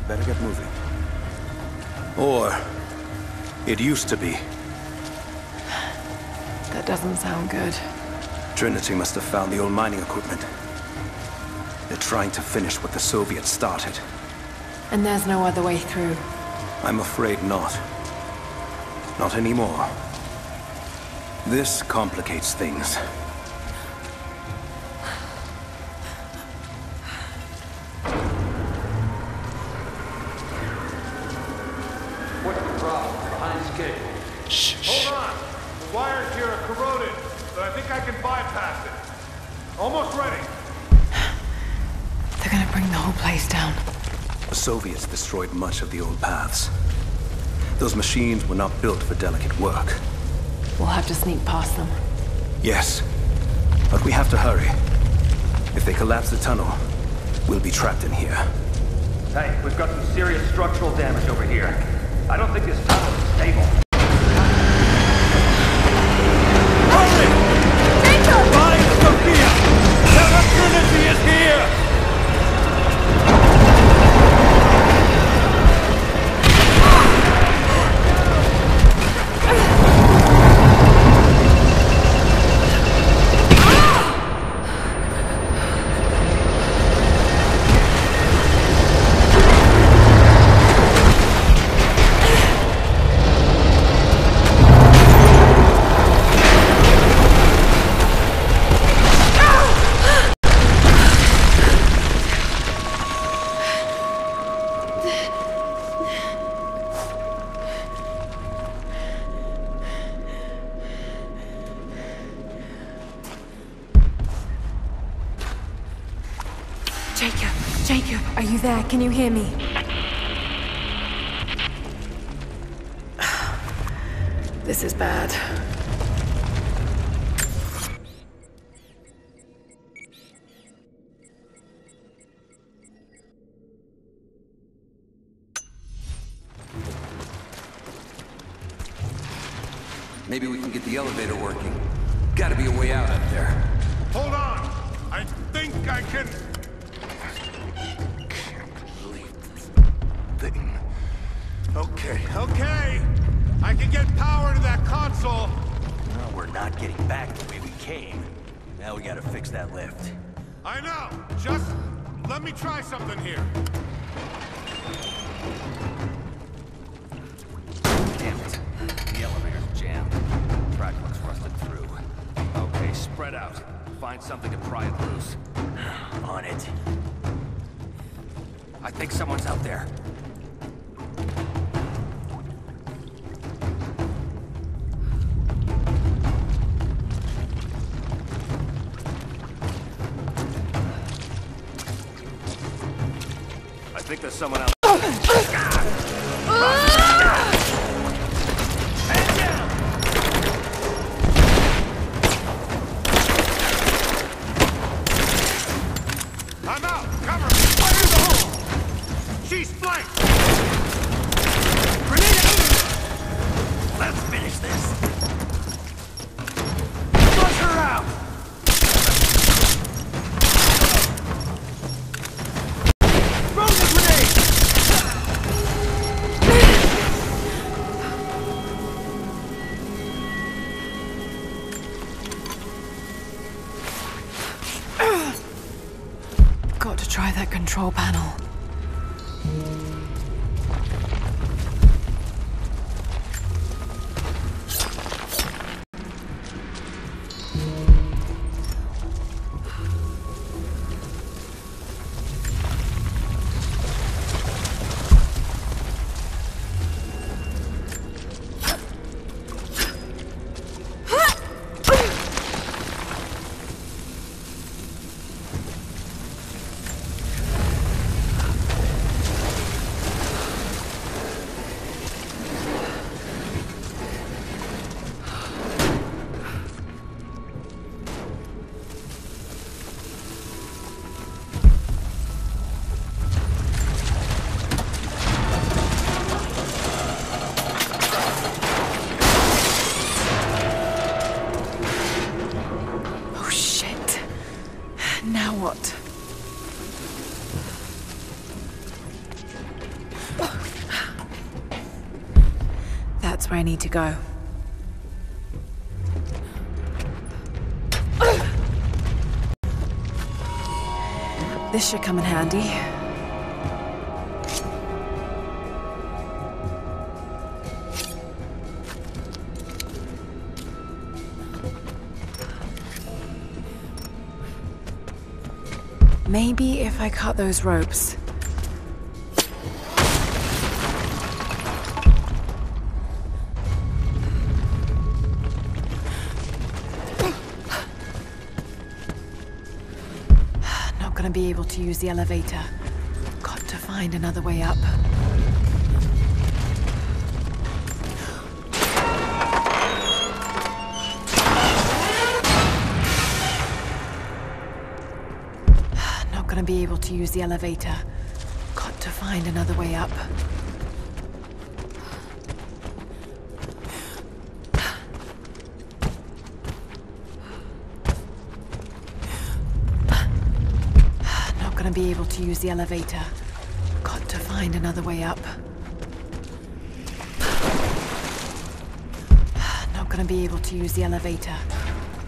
Better get moving. Or it used to be. That doesn't sound good. Trinity must have found the old mining equipment. They're trying to finish what the Soviets started. And there's no other way through. I'm afraid not. Not anymore. This complicates things. What's the problem? Behind schedule. Shh. Hold on. The wires here are corroded, but I think I can bypass it. Almost ready. They're gonna bring the whole place down. The Soviets destroyed much of the old paths. Those machines were not built for delicate work. We'll have to sneak past them. Yes, but we have to hurry. If they collapse the tunnel, we'll be trapped in here. Hey, we've got some serious structural damage over here. I don't think this tunnel is stable. Hurry! Find Sophia! Tell her Trinity is here! Jacob, are you there? Can you hear me? This is bad. Maybe we can get the elevator working. Gotta be a way out up there. Hold on! I think I can... Thing. Okay. I can get power to that console. No, we're not getting back the way we came. Now we gotta fix that lift. I know. Just let me try something here. Damn it. The elevator's jammed. Track looks rusted through. Okay, spread out. Find something to pry it loose. On it. I think someone's out there. I think there's someone out there. I'm out! Cover me! Fire in the hole! She's flanked! Grenade out! Let's finish this. Flush her out! Throw the grenade! Got to try that control panel. That's where I need to go. This should come in handy. Maybe if I cut those ropes. Not gonna be able to use the elevator. Got to find another way up. Gonna be able to use the elevator. Got to find another way up. Not gonna be able to use the elevator. Got to find another way up. Not gonna be able to use the elevator.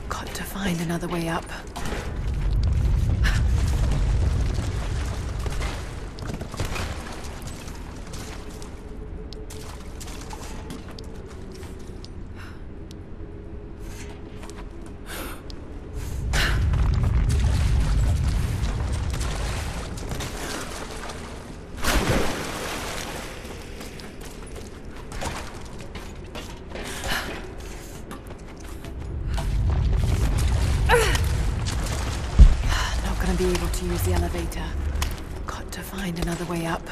Got to find another way up. Be able to use the elevator. Got to find another way up.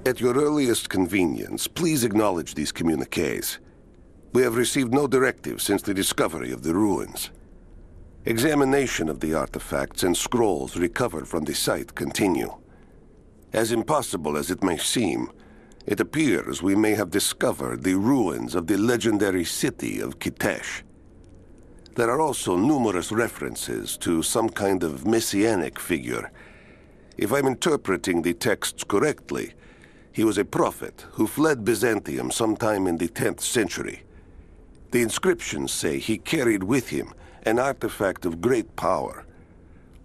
At your earliest convenience, please acknowledge these communiques. We have received no directive since the discovery of the ruins. Examination of the artifacts and scrolls recovered from the site continue. As impossible as it may seem, it appears we may have discovered the ruins of the legendary city of Kitesh. There are also numerous references to some kind of messianic figure. If I'm interpreting the texts correctly, he was a prophet who fled Byzantium sometime in the 10th century. The inscriptions say he carried with him an artifact of great power.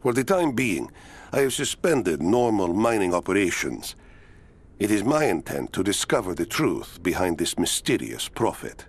For the time being, I have suspended normal mining operations. It is my intent to discover the truth behind this mysterious prophet.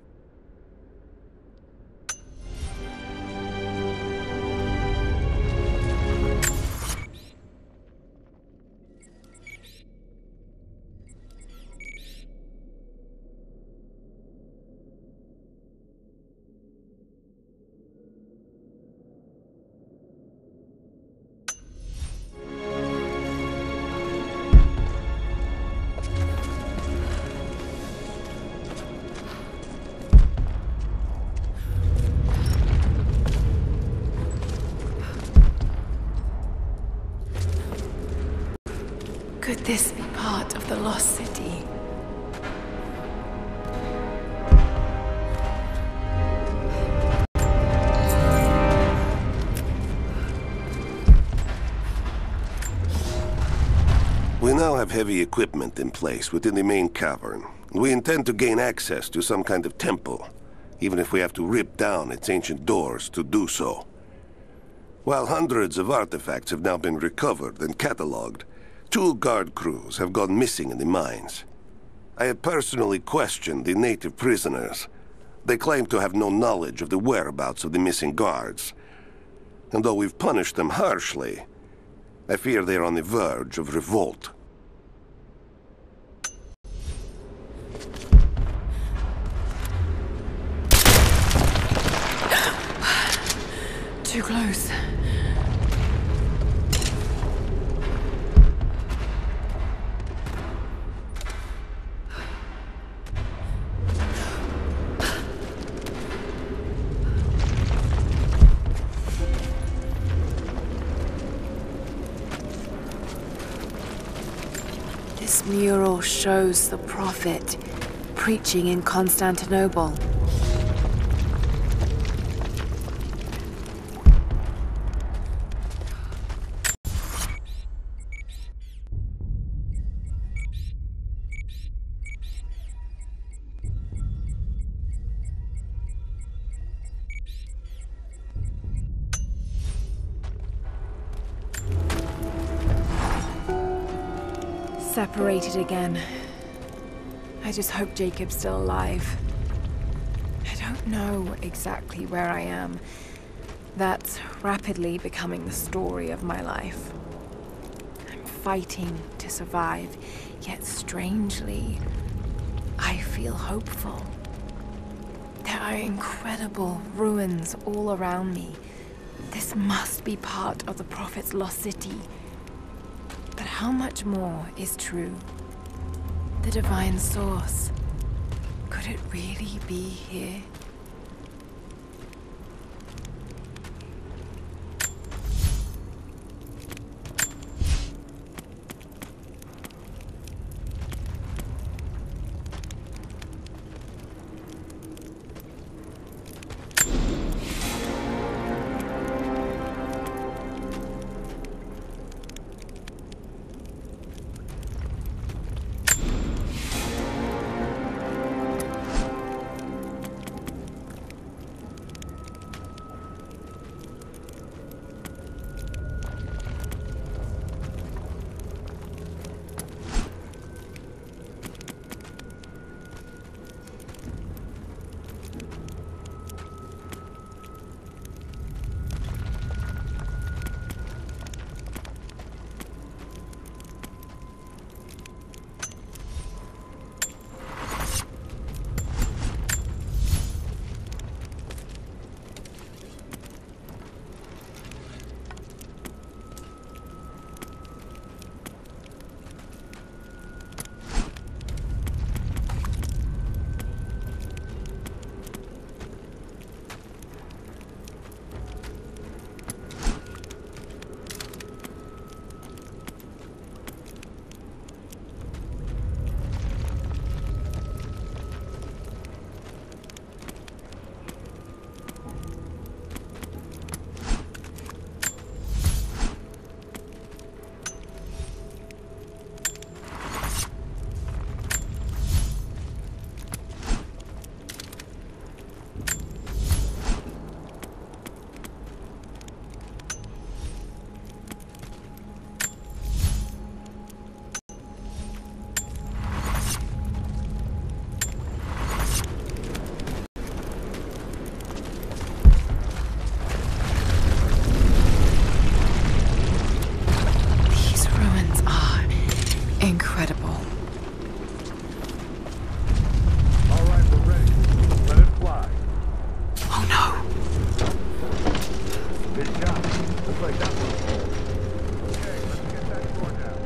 Could this be part of the lost city? We now have heavy equipment in place within the main cavern. We intend to gain access to some kind of temple, even if we have to rip down its ancient doors to do so. While hundreds of artifacts have now been recovered and catalogued, 2 guard crews have gone missing in the mines. I have personally questioned the native prisoners. They claim to have no knowledge of the whereabouts of the missing guards. And though we've punished them harshly, I fear they are on the verge of revolt. Too close. mural shows the prophet preaching in Constantinople. Separated again. I just hope Jacob's still alive. I don't know exactly where I am. That's rapidly becoming the story of my life. I'm fighting to survive, yet strangely, I feel hopeful. There are incredible ruins all around me. This must be part of the Prophet's lost city. But how much more is true? The divine source. Could it really be here? Incredible. All right, we're ready. Let it fly. Oh no! Good job. Looks like that one. Okay, let's get that door down.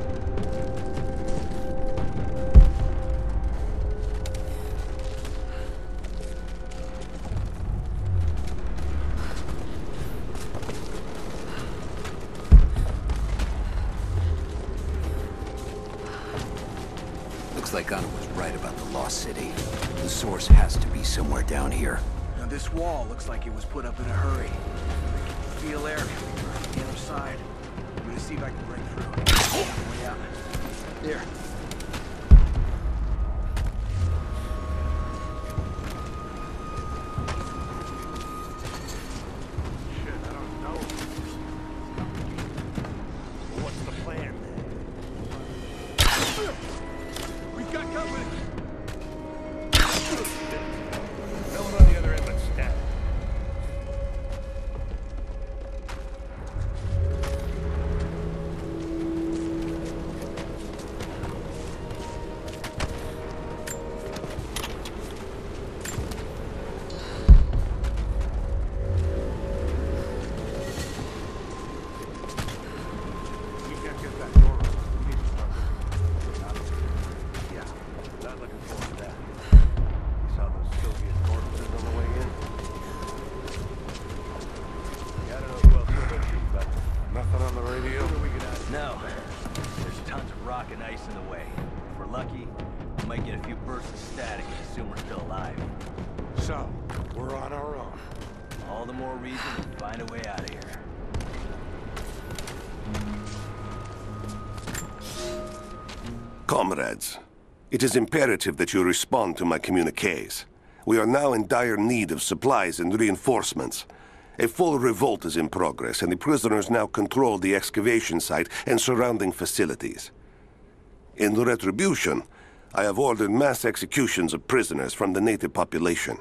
Looks like Anna was right about the lost city. The source has to be somewhere down here. Now this wall looks like it was put up in a hurry. Feel air coming from the other side. I'm gonna see if I can break through. Way out. There. Shit, I don't know. What's the plan? We've got company. No one on the other end but Stat. We can't get that door open. We need to start. Yeah, not looking forward to that. You saw those Soviet corpses on the way in? Yeah, I don't know who else we're with, but nothing on the radio. No. There's tons of rock and ice in the way. If we're So, we're on our own. All the more reason to find a way out of here. Comrades, it is imperative that you respond to my communiques. We are now in dire need of supplies and reinforcements. A full revolt is in progress, and the prisoners now control the excavation site and surrounding facilities. In retribution, I have ordered mass executions of prisoners from the native population.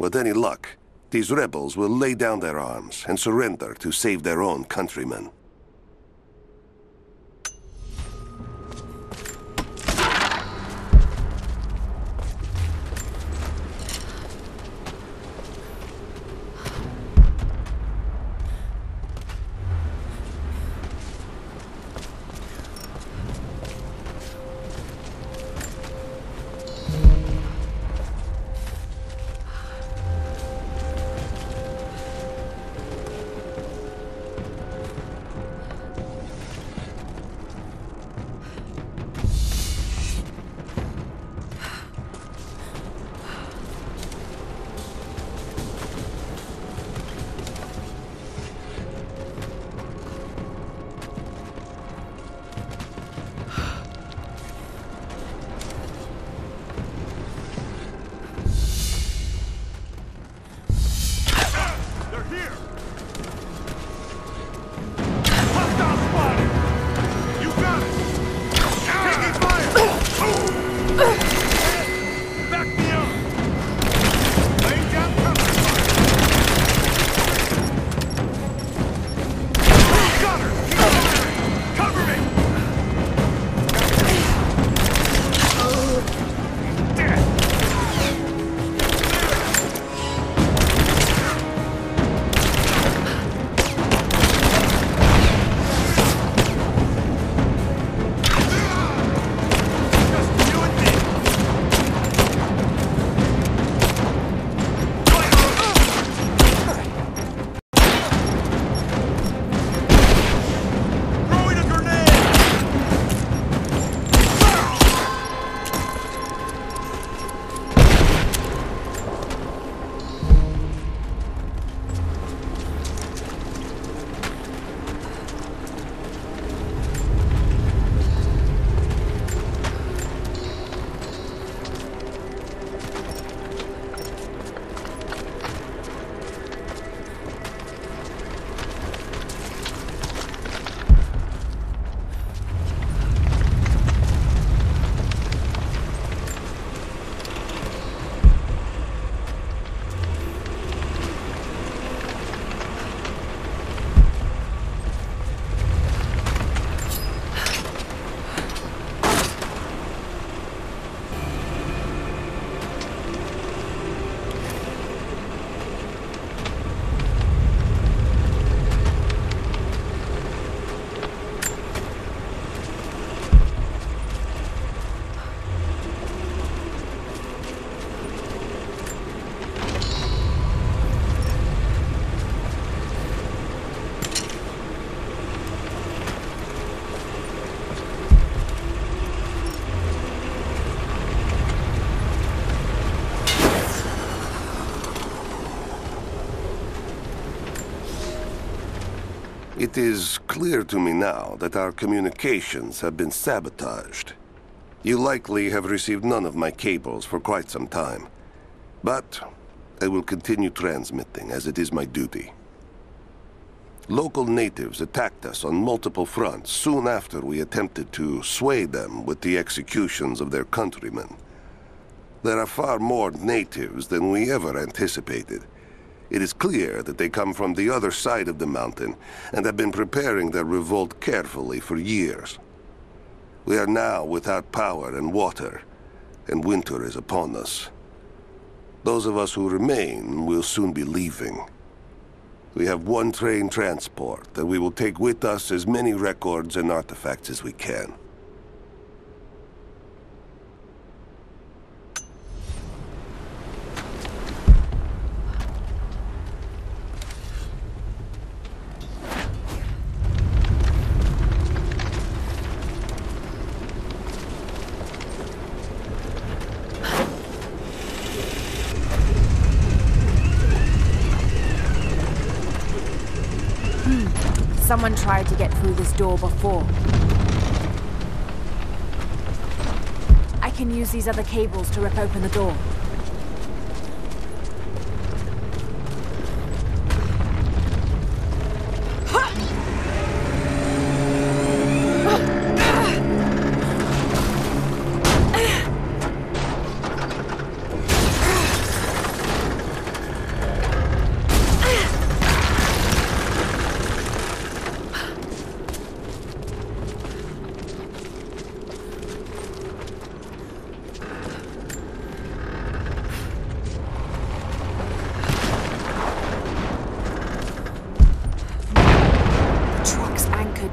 With any luck, these rebels will lay down their arms and surrender to save their own countrymen. It is clear to me now that our communications have been sabotaged. You likely have received none of my cables for quite some time. But I will continue transmitting, as it is my duty. Local natives attacked us on multiple fronts soon after we attempted to sway them with the executions of their countrymen. There are far more natives than we ever anticipated. It is clear that they come from the other side of the mountain and have been preparing their revolt carefully for years. We are now without power and water, and winter is upon us. Those of us who remain will soon be leaving. We have one train transport, and we will take with us as many records and artifacts as we can. Someone tried to get through this door before. I can use these other cables to rip open the door.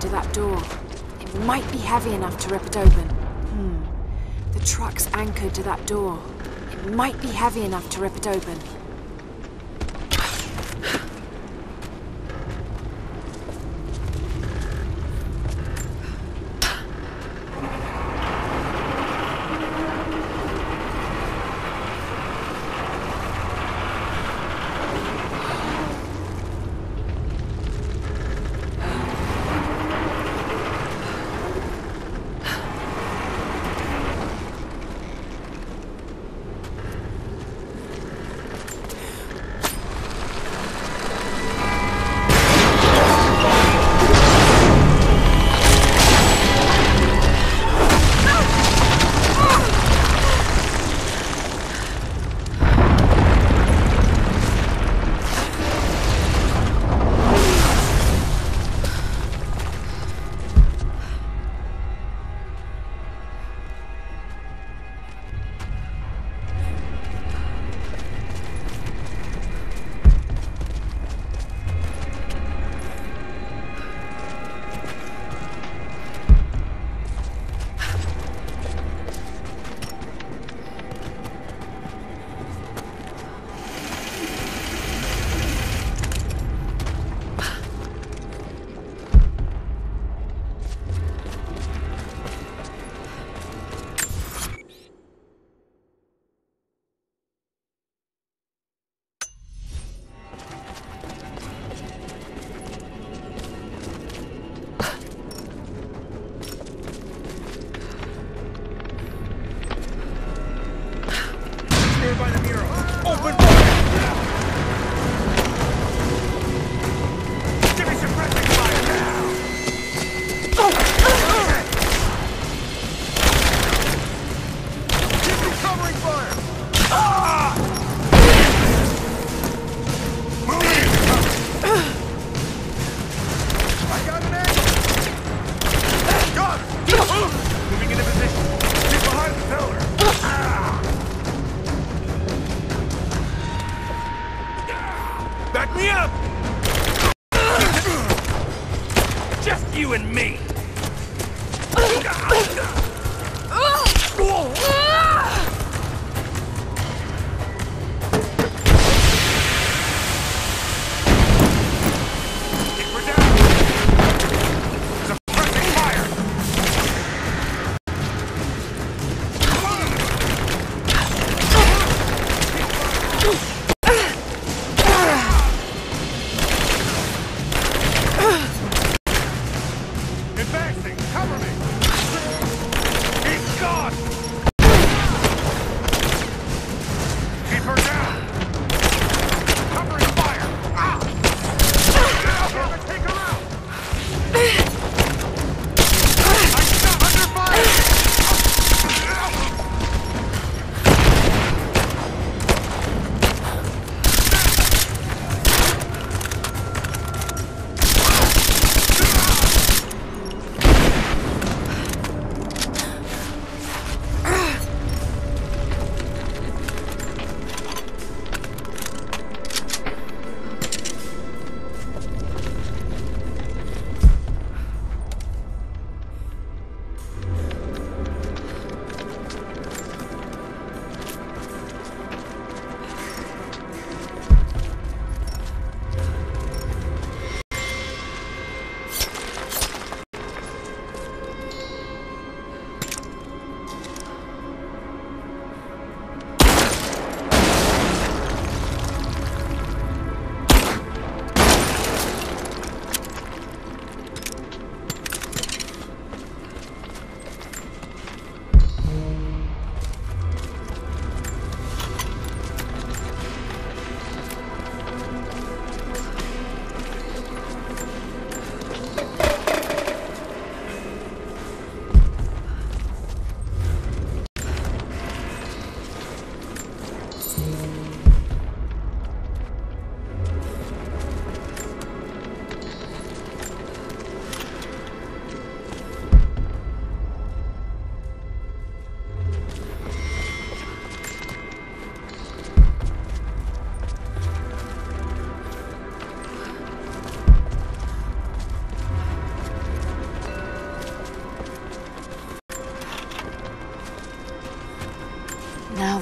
To that door. It might be heavy enough to rip it open. The truck's anchored to that door. It might be heavy enough to rip it open. By the mural. Open fire! Give me some friendly fire now! Give me covering fire! Moving into cover! I got an angle! Got it! Moving into position. Get behind the pillar! Back me up! Just you and me! We're down! Suppressing fire!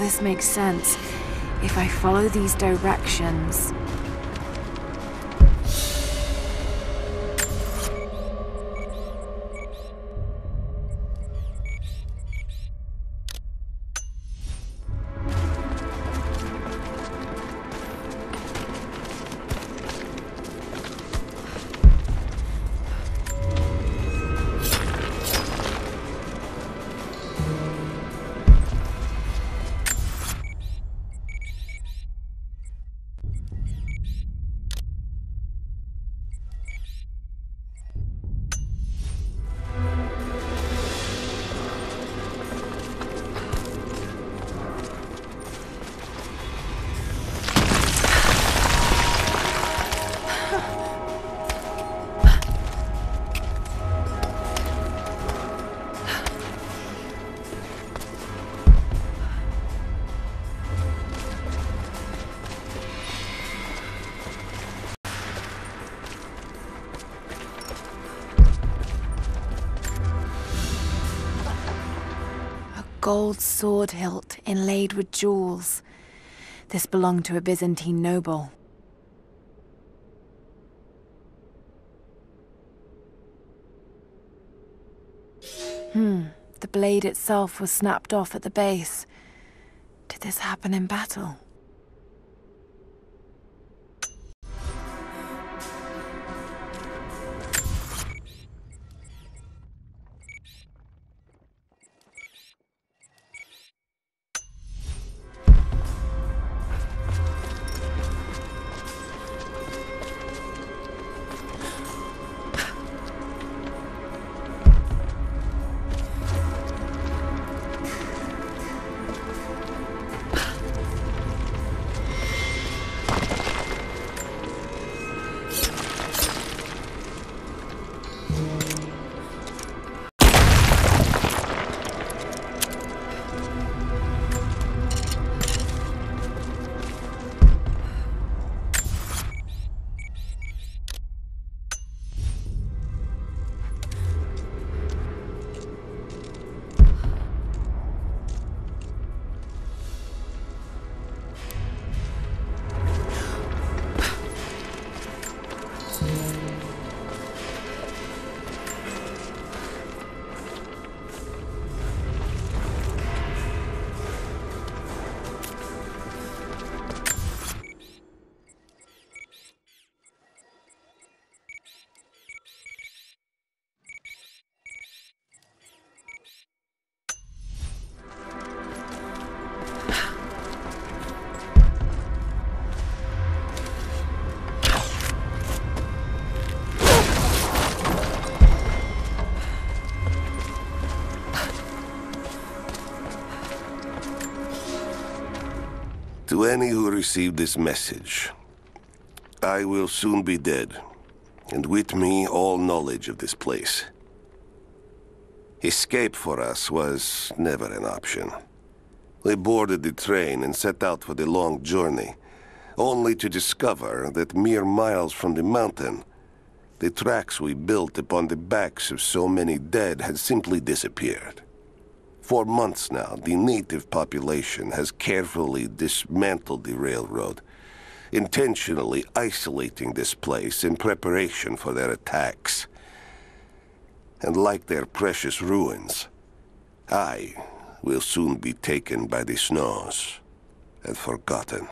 this makes sense. If I follow these directions... Gold sword hilt inlaid with jewels. This belonged to a Byzantine noble. The blade itself was snapped off at the base. Did this happen in battle? To any who received this message, I will soon be dead, and with me all knowledge of this place. Escape for us was never an option. We boarded the train and set out for the long journey, only to discover that mere miles from the mountain, the tracks we built upon the backs of so many dead had simply disappeared. For months now, the native population has carefully dismantled the railroad, intentionally isolating this place in preparation for their attacks. And like their precious ruins, I will soon be taken by the snows and forgotten.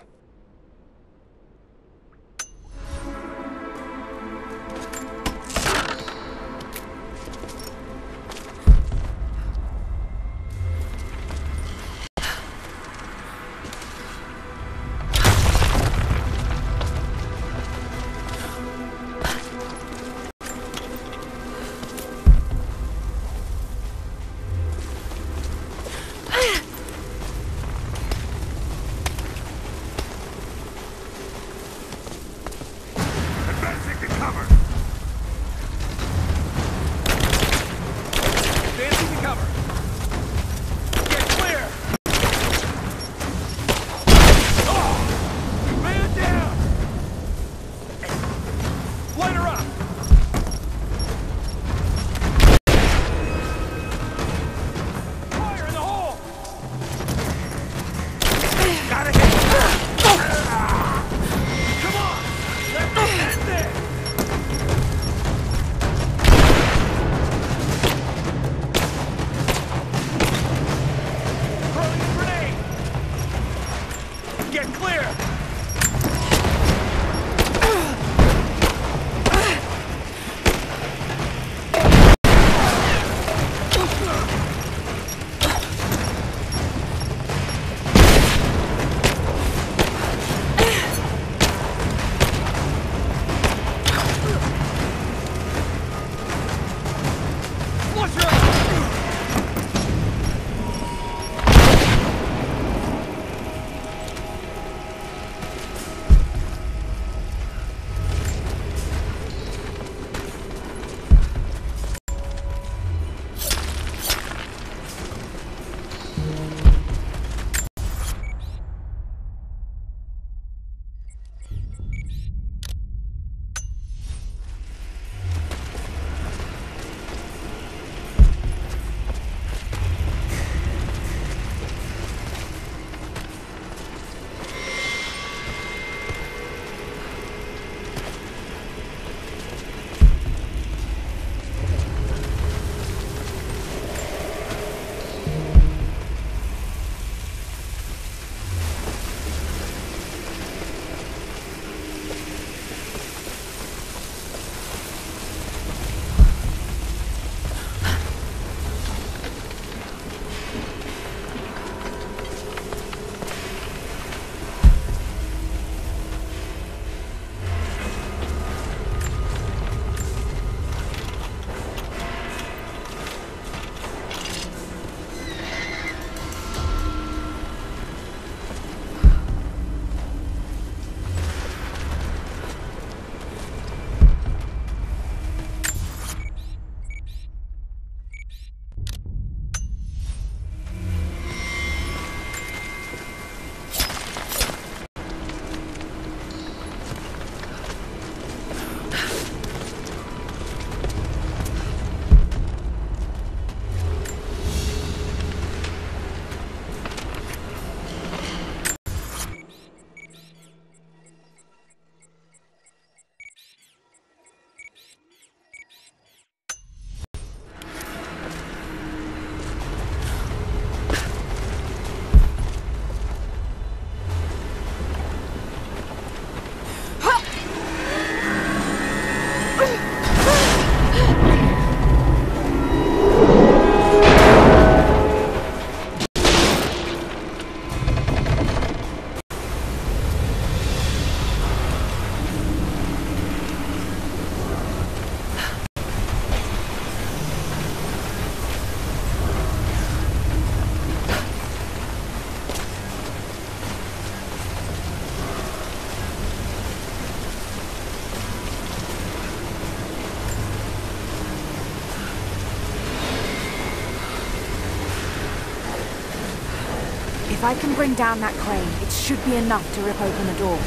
If I can bring down that crane, it should be enough to rip open the door.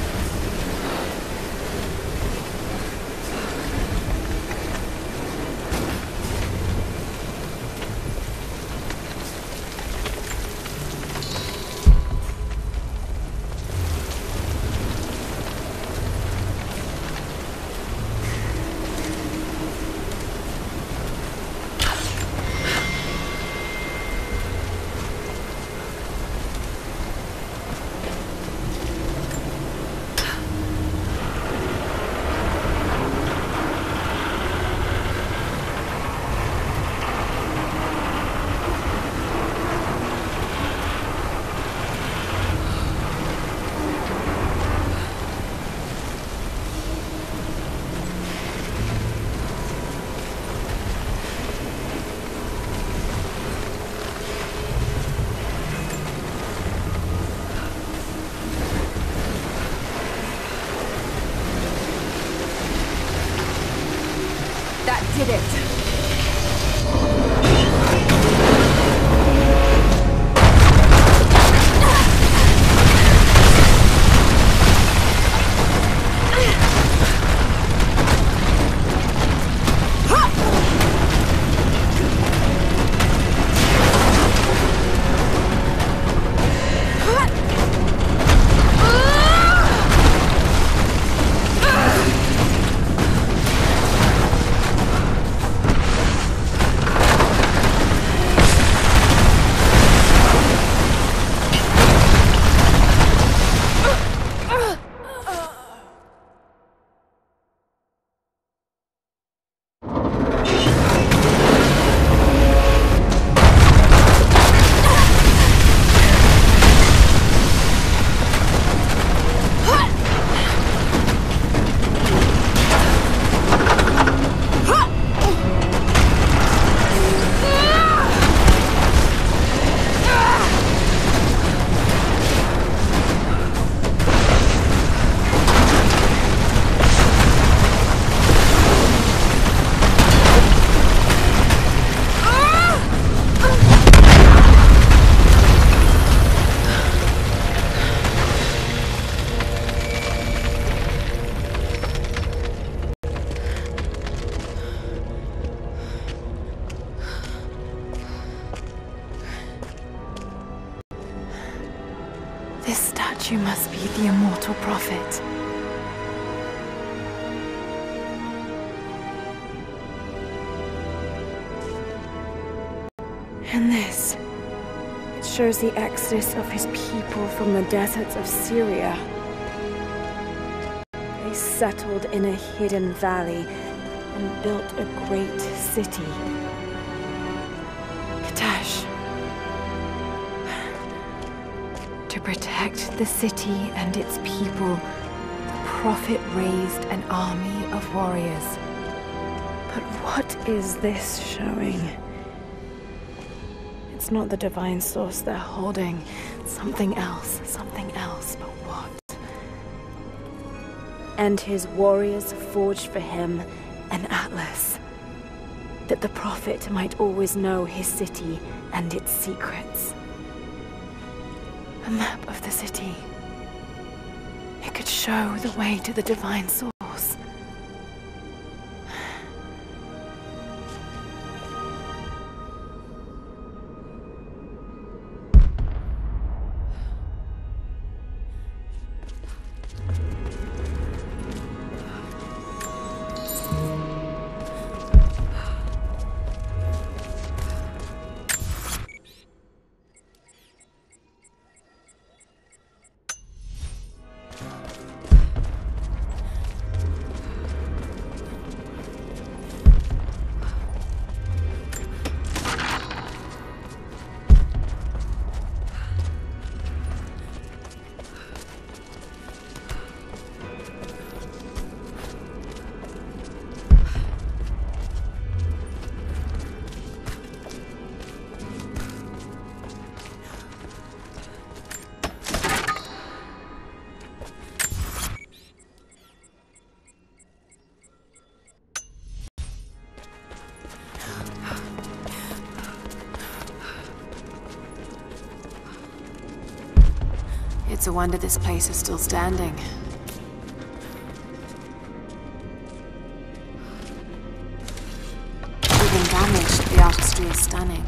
That did it. This statue must be the immortal prophet. And this, it shows the exodus of his people from the deserts of Syria. They settled in a hidden valley and built a great city. To protect the city and its people, the prophet raised an army of warriors. But what is this showing? It's not the divine source they're holding. Something else, but what? And his warriors forged for him an atlas, that the prophet might always know his city and its secrets. A map of the city. It could show the way to the divine source. It's a wonder this place is still standing. Even damaged, the artistry is stunning.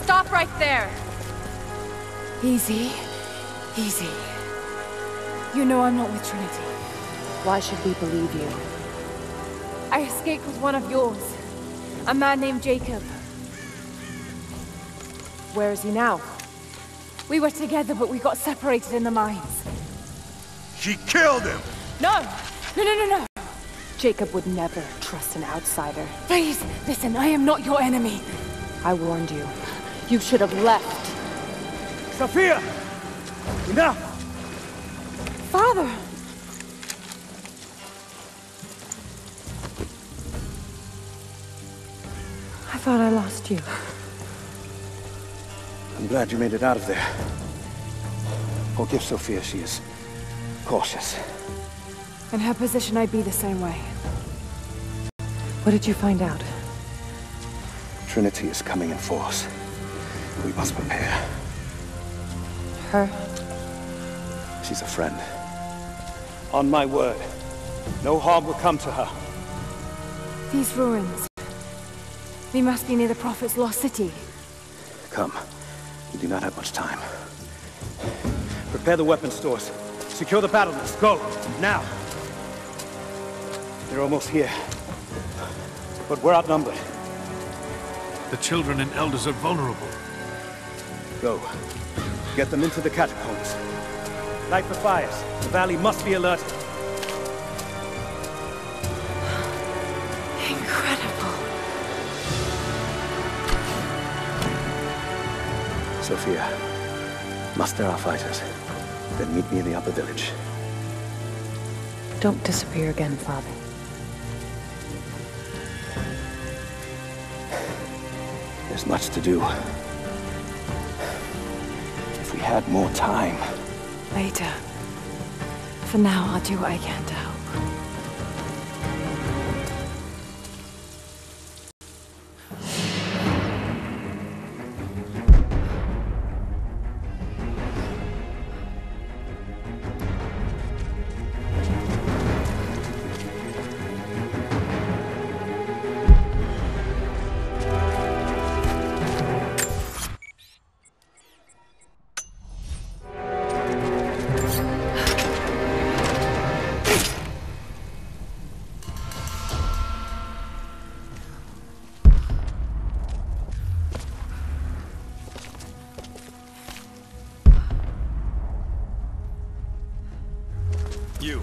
Stop right there! Easy. Easy. You know I'm not with Trinity. Why should we believe you? I escaped with one of yours. A man named Jacob. Where is he now? We were together, but we got separated in the mines. She killed him! No! No! Jacob would never trust an outsider. Please, listen, I am not your enemy. I warned you. You should have left. Sophia! Enough! Father! I thought I lost you. I'm glad you made it out of there. Forgive Sophia, she is cautious. In her position, I'd be the same way. What did you find out? Trinity is coming in force. We must prepare. Her? She's a friend. On my word, no harm will come to her. These ruins. We must be near the Prophet's lost city. Come. We do not have much time. Prepare the weapon stores. Secure the battlements. Go! Now! They're almost here. But we're outnumbered. The children and elders are vulnerable. Go. Get them into the catacombs. Light the fires. The valley must be alerted. Incredible. Sophia, muster our fighters. Then meet me in the upper village. Don't disappear again, Father. There's much to do. If we had more time. Later. For now, I'll do what I can to help. You,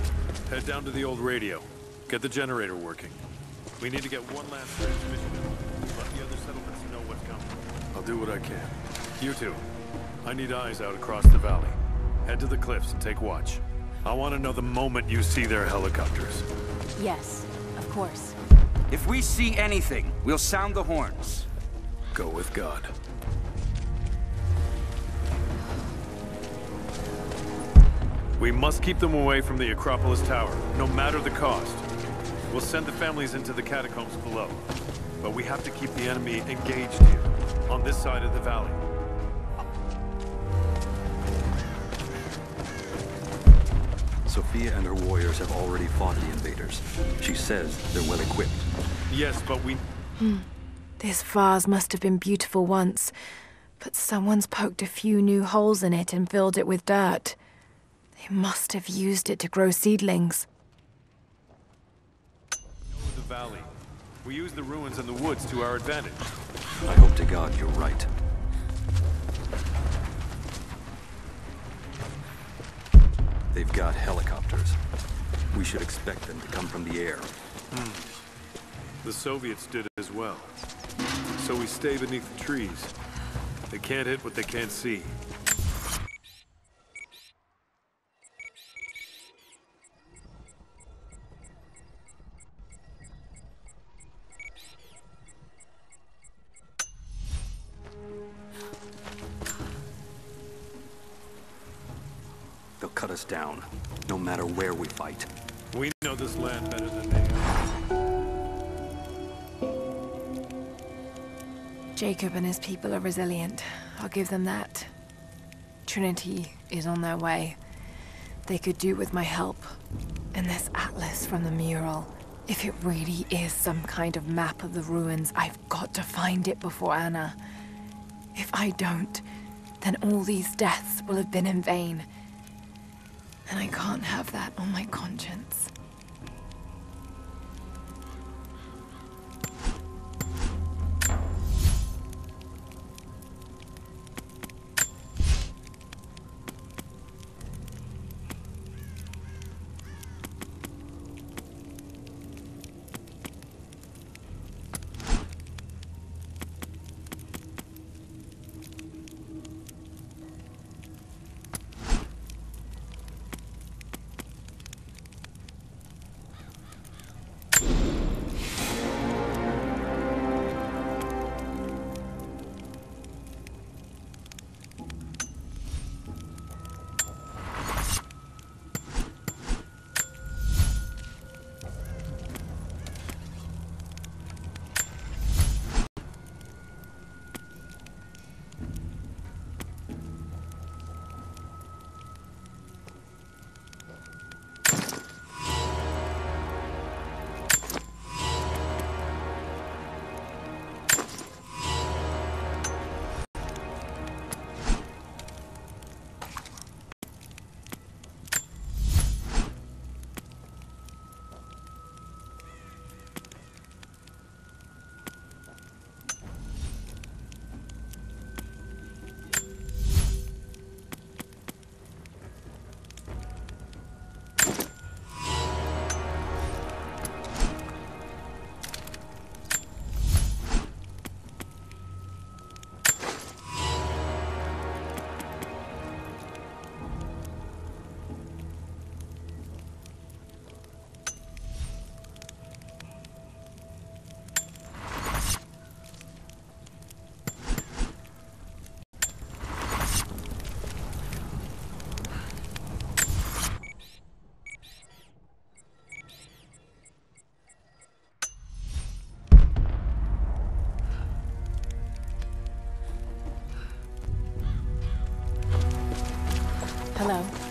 head down to the old radio. Get the generator working. We need to get one last transmission. Let the other settlements know what's coming. I'll do what I can. You two, I need eyes out across the valley. Head to the cliffs and take watch. I want to know the moment you see their helicopters. Yes, of course. If we see anything, we'll sound the horns. Go with God. We must keep them away from the Acropolis Tower, no matter the cost. We'll send the families into the catacombs below. But we have to keep the enemy engaged here, on this side of the valley. Sophia and her warriors have already fought the invaders. She says they're well equipped. Yes, but we... This vase must have been beautiful once, but someone's poked a few new holes in it and filled it with dirt. They must have used it to grow seedlings. The valley. We use the ruins and the woods to our advantage. I hope to God you're right. They've got helicopters. We should expect them to come from the air. The Soviets did as well. So we stay beneath the trees. They can't hit what they can't see. They'll cut us down, no matter where we fight. We know this land better than they do. Jacob and his people are resilient. I'll give them that. Trinity is on their way. They could do with my help. And this atlas from the mural. If it really is some kind of map of the ruins, I've got to find it before Anna. If I don't, then all these deaths will have been in vain. And I can't have that on my conscience. Hello?